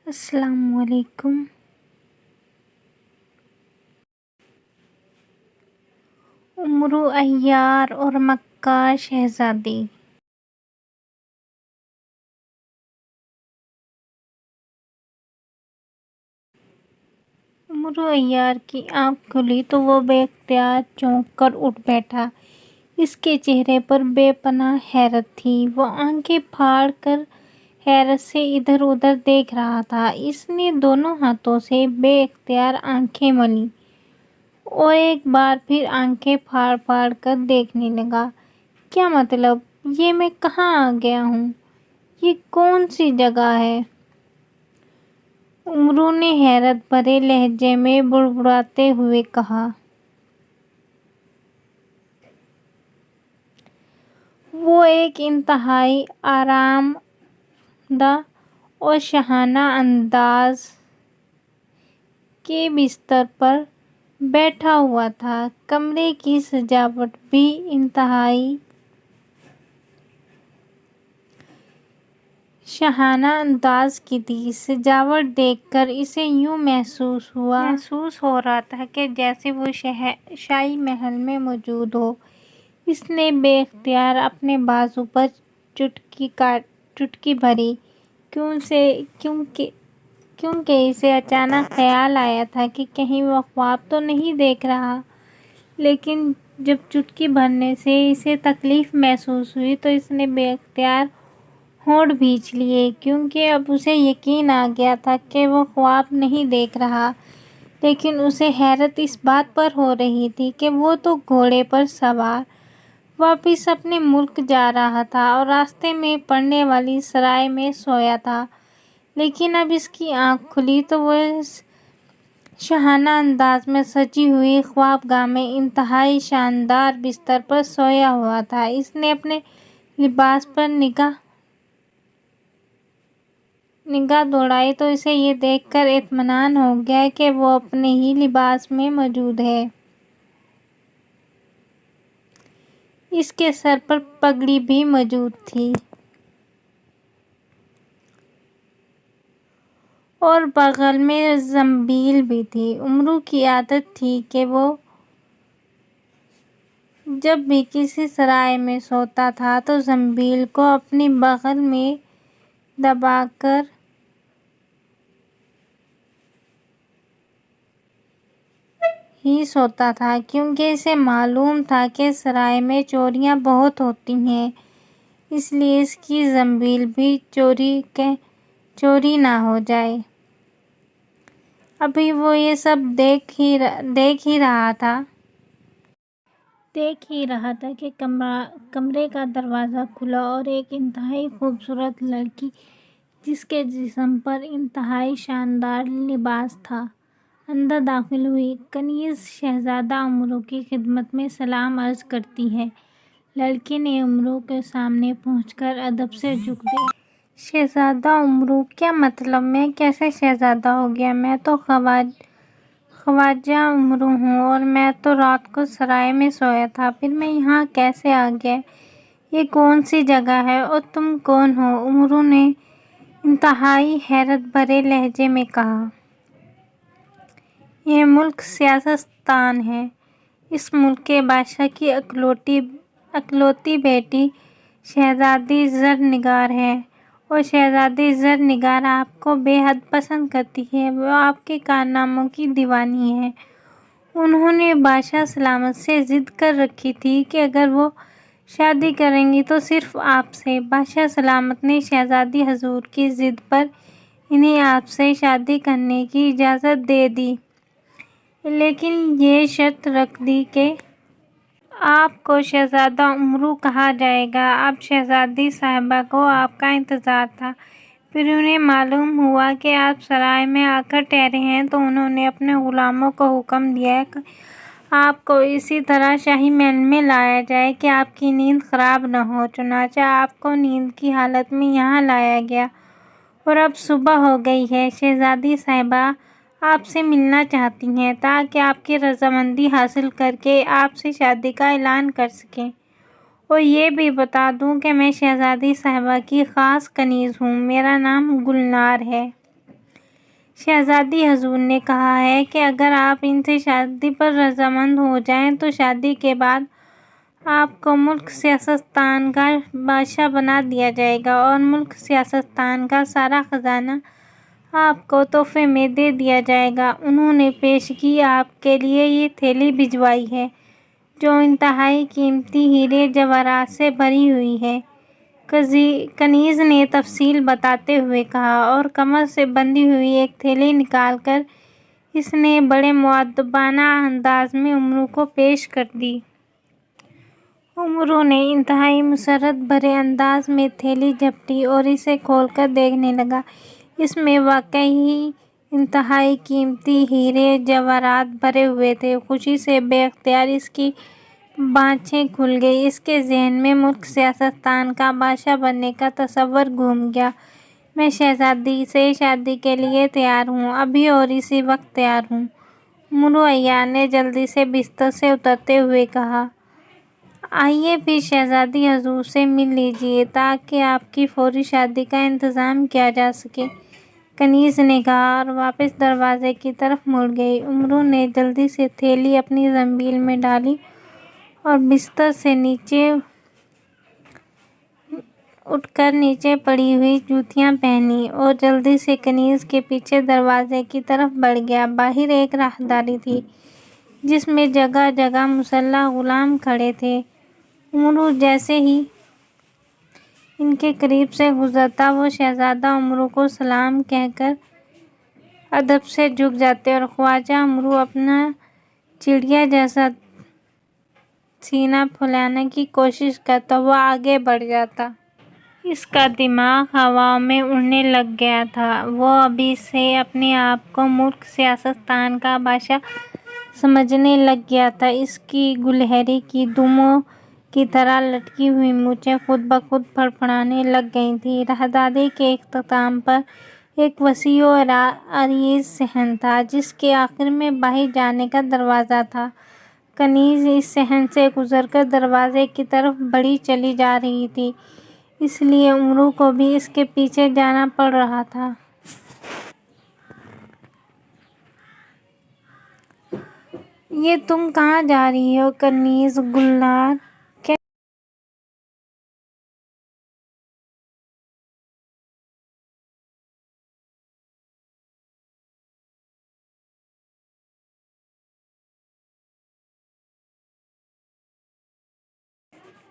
السلام علیکم۔ امرو عیار اور مکہ شہزادی۔ امرو عیار کی آنکھ کھلی تو وہ بے اختیار چونک کر اٹھ بیٹھا۔ اس کے چہرے پر بے پناہ حیرت تھی۔ وہ آنکھیں پھاڑ کر حیرت سے ادھر ادھر دیکھ رہا تھا۔ اس نے دونوں ہاتھوں سے بے اختیار آنکھیں ملیں اور ایک بار پھر آنکھیں پھاڑ پھاڑ کر دیکھنے لگا۔ کیا مطلب؟ یہ میں کہاں آ گیا ہوں؟ یہ کون سی جگہ ہے؟ امرو نے حیرت بھرے لہجے میں بڑبڑاتے ہوئے کہا۔ وہ ایک انتہائی آرام دہ اور شاہانہ انداز کے بستر پر بیٹھا ہوا تھا۔ کمرے کی سجاوٹ بھی انتہائی شاہانہ انداز کی تھی۔ سجاوٹ دیکھ کر اسے یوں محسوس ہو رہا تھا کہ جیسے وہ شاہی محل میں موجود ہو۔ اس نے بے اختیار اپنے بازو پر چٹکی بھری کیونکہ اسے اچانک خیال آیا تھا کہ کہیں وہ خواب تو نہیں دیکھ رہا۔ لیکن جب چٹکی بھرنے سے اسے تکلیف محسوس ہوئی تو اس نے بے اختیار ہونٹ بھینچ لیے، کیونکہ اب اسے یقین آ گیا تھا کہ وہ خواب نہیں دیکھ رہا۔ لیکن اسے حیرت اس بات پر ہو رہی تھی کہ وہ تو گھوڑے پر سوار واپس اپنے ملک جا رہا تھا اور راستے میں پڑنے والی سرائے میں سویا تھا، لیکن اب اس کی آنکھ کھلی تو وہ اس شاہانہ انداز میں سجی ہوئی خوابگاہ میں انتہائی شاندار بستر پر سویا ہوا تھا۔ اس نے اپنے لباس پر نگاہ دوڑائی تو اسے یہ دیکھ کر اطمینان ہو گیا کہ وہ اپنے ہی لباس میں موجود ہے۔ اس کے سر پر پگڑی بھی موجود تھی اور بغل میں زنبیل بھی تھی۔ امرو کی عادت تھی کہ وہ جب بھی کسی سرائے میں سوتا تھا تو زنبیل کو اپنی بغل میں دبا کر ہی سوتا تھا، کیونکہ اسے معلوم تھا کہ سرائے میں چوریاں بہت ہوتی ہیں، اس لیے اس کی زنبیل بھی چوری نہ ہو جائے۔ ابھی وہ یہ سب دیکھ ہی رہا تھا کہ کمرے کا دروازہ کھلا اور ایک انتہائی خوبصورت لڑکی جس کے جسم پر انتہائی شاندار لباس تھا، اندر داخل ہوئی۔ کنیز شہزادہ امرو کی خدمت میں سلام عرض کرتی ہے۔ لڑکی نے امرو کے سامنے پہنچ کر ادب سے جھک دیا۔ شہزادہ امرو، کیا مطلب میں کیسے شہزادہ ہو گیا؟ میں تو خواجہ امرو ہوں اور میں تو رات کو سرائے میں سویا تھا، پھر میں یہاں کیسے آ گیا؟ یہ کون سی جگہ ہے اور تم کون ہو؟ امرو نے انتہائی حیرت بھرے لہجے میں کہا۔ یہ ملک سیاستان ہے۔ اس ملک کے بادشاہ کی اکلوتی بیٹی شہزادی زرنگار ہے اور شہزادی زرنگار آپ کو بے حد پسند کرتی ہے۔ وہ آپ کے کارناموں کی دیوانی ہے۔ انہوں نے بادشاہ سلامت سے ضد کر رکھی تھی کہ اگر وہ شادی کریں گی تو صرف آپ سے۔ بادشاہ سلامت نے شہزادی حضور کی ضد پر انہیں آپ سے شادی کرنے کی اجازت دے دی، لیکن یہ شرط رکھ دی کہ آپ کو شہزادہ امرو کہا جائے گا۔ اب شہزادی صاحبہ کو آپ کا انتظار تھا۔ پھر انہیں معلوم ہوا کہ آپ سرائے میں آ کر ٹھہرے ہیں تو انہوں نے اپنے غلاموں کو حکم دیا کہ آپ کو اسی طرح شاہی محل میں لایا جائے کہ آپ کی نیند خراب نہ ہو۔ چنانچہ آپ کو نیند کی حالت میں یہاں لایا گیا اور اب صبح ہو گئی ہے۔ شہزادی صاحبہ آپ سے ملنا چاہتی ہیں تاکہ آپ کی رضامندی حاصل کر کے آپ سے شادی کا اعلان کر سکیں۔ اور یہ بھی بتا دوں کہ میں شہزادی صاحبہ کی خاص کنیز ہوں۔ میرا نام گلنار ہے۔ شہزادی حضور نے کہا ہے کہ اگر آپ ان سے شادی پر رضامند ہو جائیں تو شادی کے بعد آپ کو ملک سیاستان کا بادشاہ بنا دیا جائے گا اور ملک سیاستان کا سارا خزانہ آپ کو تحفے میں دے دیا جائے گا۔ انہوں نے پیشگی آپ کے لیے یہ تھیلی بھجوائی ہے جو انتہائی قیمتی ہیرے جواہرات سے بھری ہوئی ہے۔ کنیز نے تفصیل بتاتے ہوئے کہا اور کمر سے بندھی ہوئی ایک تھیلی نکال کر اس نے بڑے مؤدبانہ انداز میں امرو کو پیش کر دی۔ امرو نے انتہائی مسرت بھرے انداز میں تھیلی جھپٹی اور اسے کھول کر دیکھنے لگا۔ اس میں واقعی انتہائی قیمتی ہیرے جواہرات بھرے ہوئے تھے۔ خوشی سے بے اختیار اس کی بانچھیں کھل گئیں۔ اس کے ذہن میں ملک سیاستان کا بادشاہ بننے کا تصور گھوم گیا۔ میں شہزادی سے شادی کے لیے تیار ہوں، ابھی اور اسی وقت تیار ہوں، امرو عیار نے جلدی سے بستر سے اترتے ہوئے کہا۔ آئیے پھر شہزادی حضور سے مل لیجیے تاکہ آپ کی فوری شادی کا انتظام کیا جا سکے، کنیز نے کہا اور واپس دروازے کی طرف مڑ گئی۔ امرو نے جلدی سے تھیلی اپنی زنبیل میں ڈالی اور بستر سے نیچے اٹھ کر نیچے پڑی ہوئی جوتیاں پہنیں اور جلدی سے کنیز کے پیچھے دروازے کی طرف بڑھ گیا۔ باہر ایک راہداری تھی جس میں جگہ جگہ مسلح غلام کھڑے تھے۔ امرو جیسے ہی ان کے قریب سے گزرتا وہ شہزادہ امرو کو سلام کہہ کر ادب سے جھک جاتے اور خواجہ امرو اپنا چڑیا جیسا سینہ پھلانے کی کوشش کرتا وہ آگے بڑھ جاتا۔ اس کا دماغ ہواؤں میں اڑنے لگ گیا تھا۔ وہ ابھی سے اپنے آپ کو ملک سیاستان کا بادشاہ سمجھنے لگ گیا تھا۔ اس کی گلہری کی دموں کی طرح لٹکی ہوئی مونچھیں خود بخود پھڑپڑانے لگ گئی تھیں۔ راہداری کے اختتام پر ایک وسیع و عریض صحن تھا جس کے آخر میں باہر جانے کا دروازہ تھا۔ کنیز اس صحن سے گزر کر دروازے کی طرف بڑھی چلی جا رہی تھی، اس لیے امرو کو بھی اس کے پیچھے جانا پڑ رہا تھا۔ یہ تم کہاں جا رہی ہو کنیز گلنار؟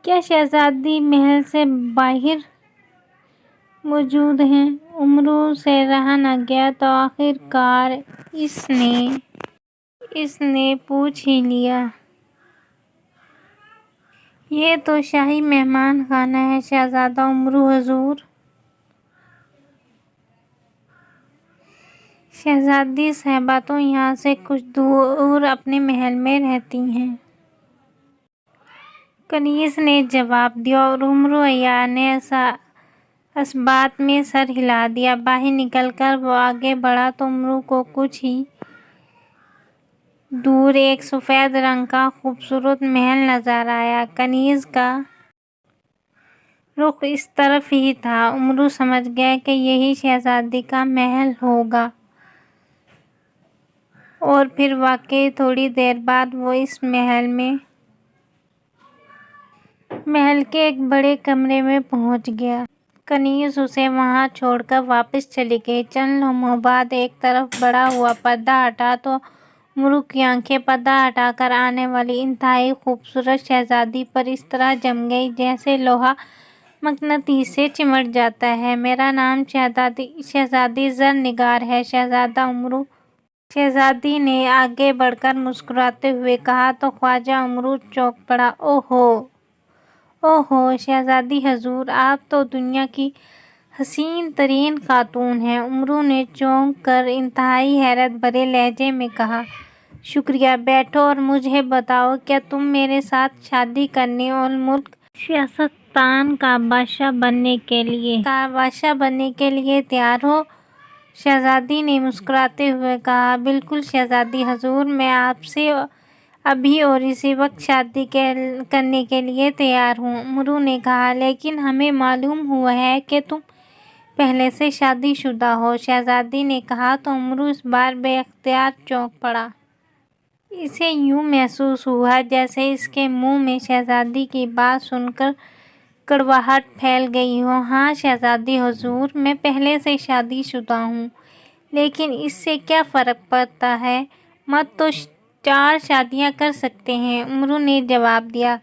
کیا شہزادی محل سے باہر موجود ہیں؟ امرو سے رہا نہ گیا تو آخر کار اس نے پوچھ ہی لیا۔ یہ تو شاہی مہمان خانہ ہے شہزادہ امرو حضور۔ شہزادی صاحبہ تو یہاں سے کچھ دور اپنے محل میں رہتی ہیں، کنیز نے جواب دیا اور امرو عیار نے اس بات میں سر ہلا دیا۔ باہر نکل کر وہ آگے بڑھا تو امرو کو کچھ ہی دور ایک سفید رنگ کا خوبصورت محل نظر آیا۔ کنیز کا رخ اس طرف ہی تھا۔ امرو سمجھ گیا کہ یہی شہزادی کا محل ہوگا اور پھر واقعی تھوڑی دیر بعد وہ اس محل کے ایک بڑے کمرے میں پہنچ گیا۔ کنیز اسے وہاں چھوڑ کر واپس چلی گئی۔ چند لمحوں بعد ایک طرف بڑھا ہوا پردہ ہٹا تو امرو کی آنکھیں پردہ ہٹا کر آنے والی انتہائی خوبصورت شہزادی پر اس طرح جم گئیں جیسے لوہا مقناطیس سے چمٹ جاتا ہے۔ میرا نام شہزادی زرنگار ہے شہزادہ امرو، شہزادی نے آگے بڑھ کر مسکراتے ہوئے کہا تو خواجہ امرو چونک پڑا۔ اوہو شہزادی حضور، آپ تو دنیا کی حسین ترین خاتون ہیں، امرو نے چونک کر انتہائی حیرت بھرے لہجے میں کہا۔ شکریہ، بیٹھو اور مجھے بتاؤ کیا تم میرے ساتھ شادی کرنے اور ملک سیاستان کا بادشاہ بننے کے لیے تیار ہو؟ شہزادی نے مسکراتے ہوئے کہا۔ بالکل شہزادی حضور، میں آپ سے ابھی اور اسی وقت شادی کرنے کے لیے تیار ہوں، امرو نے کہا، لیکن ہمیں معلوم ہوا ہے کہ تم پہلے سے شادی شدہ ہو۔ شہزادی نے کہا تو امرو اس بار بے اختیار چونک پڑا۔ اسے یوں محسوس ہوا جیسے اس کے منہ میں شہزادی کی بات سن کر کڑواہٹ پھیل گئی ہو۔ ہاں شہزادی حضور، میں پہلے سے شادی شدہ ہوں، لیکن اس سے کیا فرق پڑتا ہے؟ مرد تو 4 شادیاں کر سکتے ہیں، امرو نے جواب دیا۔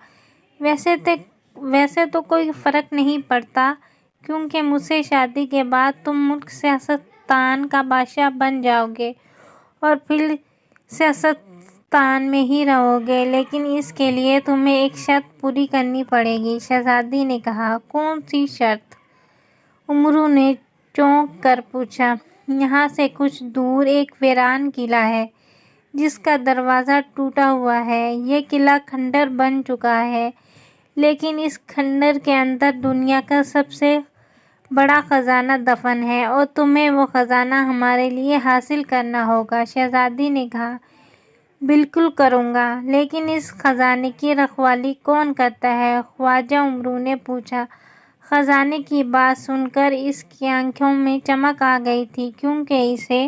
ویسے تو کوئی فرق نہیں پڑتا، کیونکہ مجھ سے شادی کے بعد تم ملک سیاستان کا بادشاہ بن جاؤ گے اور پھر سیاستان میں ہی رہو گے، لیکن اس کے لیے تمہیں ایک شرط پوری کرنی پڑے گی۔ شہزادی نے کہا، کون سی شرط؟ امرو نے چونک کر پوچھا۔ یہاں سے کچھ دور ایک ویران قلعہ ہے جس کا دروازہ ٹوٹا ہوا ہے۔ یہ قلعہ کھنڈر بن چکا ہے، لیکن اس کھنڈر کے اندر دنیا کا سب سے بڑا خزانہ دفن ہے اور تمہیں وہ خزانہ ہمارے لیے حاصل کرنا ہوگا۔ شہزادی نے کہا، بالکل کروں گا، لیکن اس خزانے کی رکھوالی کون کرتا ہے؟ خواجہ امرو نے پوچھا۔ خزانے کی بات سن کر اس کی آنکھوں میں چمک آ گئی تھی، کیونکہ اسے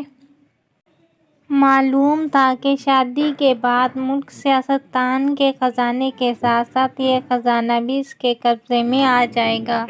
معلوم تھا کہ شادی کے بعد ملک سیاستان کے خزانے کے ساتھ ساتھ یہ خزانہ بھی اس کے قبضے میں آ جائے گا۔